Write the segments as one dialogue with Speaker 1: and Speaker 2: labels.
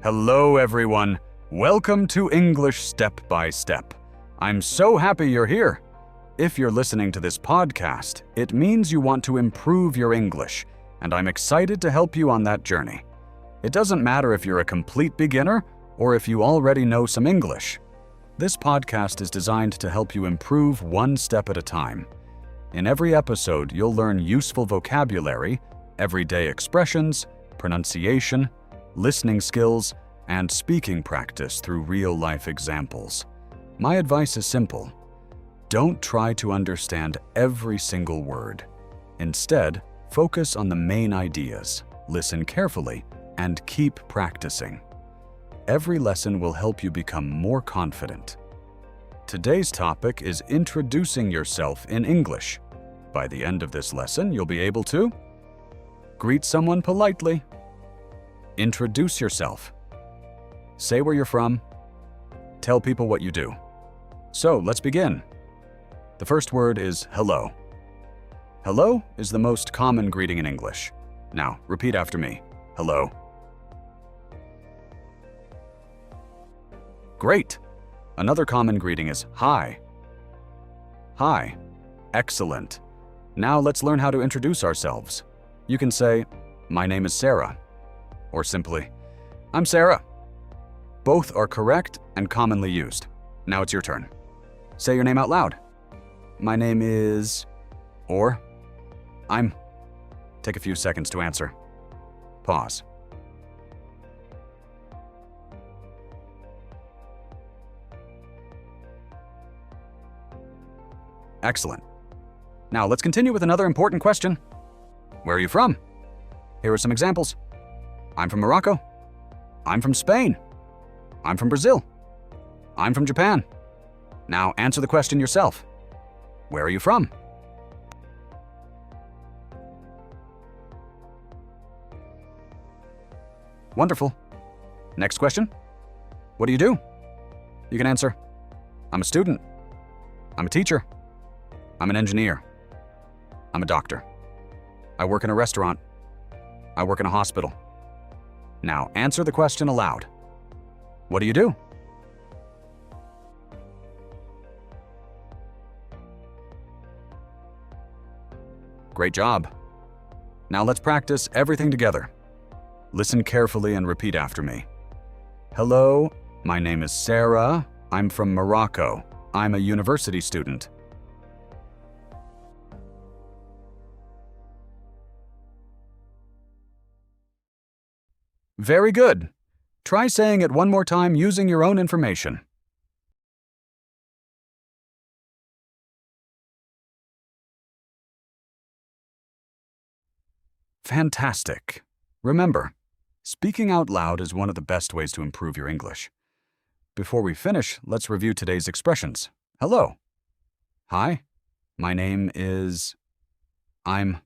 Speaker 1: Hello, everyone. Welcome to English Step by Step. I'm so happy you're here. If you're listening to this podcast, it means you want to improve your English, and I'm excited to help you on that journey. It doesn't matter if you're a complete beginner or if you already know some English. This podcast is designed to help you improve one step at a time. In every episode, you'll learn useful vocabulary, everyday expressions, pronunciation, listening skills, and speaking practice through real-life examples. My advice is simple. Don't try to understand every single word. Instead, focus on the main ideas, listen carefully, and keep practicing. Every lesson will help you become more confident. Today's topic is introducing yourself in English. By the end of this lesson, you'll be able to greet someone politely, introduce yourself, say where you're from, tell people what you do. So let's begin. The first word is hello. Hello is the most common greeting in English. Now, repeat after me. Hello. Great. Another common greeting is hi. Hi. Excellent. Now let's learn how to introduce ourselves. You can say, my name is Sarah, or simply, I'm Sarah. Both are correct and commonly used. Now it's your turn. Say your name out loud. My name is, or I'm. Take a few seconds to answer. Pause. Excellent. Now let's continue with another important question. Where are you from? Here are some examples. I'm from Morocco. I'm from Spain. I'm from Brazil. I'm from Japan. Now answer the question yourself. Where are you from? Wonderful. Next question. What do you do? You can answer, I'm a student. I'm a teacher. I'm an engineer. I'm a doctor. I work in a restaurant. I work in a hospital. Now answer the question aloud. What do you do? Great job. Now let's practice everything together. Listen carefully and repeat after me. Hello, my name is Sarah. I'm from Morocco. I'm a university student. Very good. Try saying it one more time using your own information. Fantastic. Remember, speaking out loud is one of the best ways to improve your English. Before we finish, let's review today's expressions. Hello. Hi. My name is... I'm...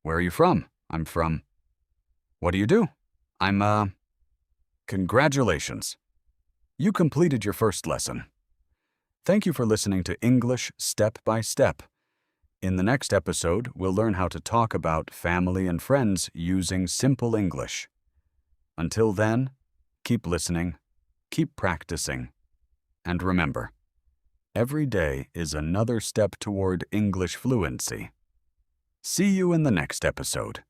Speaker 1: Where are you from? I'm from... What do you do? I'm, Congratulations. You completed your first lesson. Thank you for listening to English Step by Step. In the next episode, we'll learn how to talk about family and friends using simple English. Until then, keep listening, keep practicing, and remember, every day is another step toward English fluency. See you in the next episode.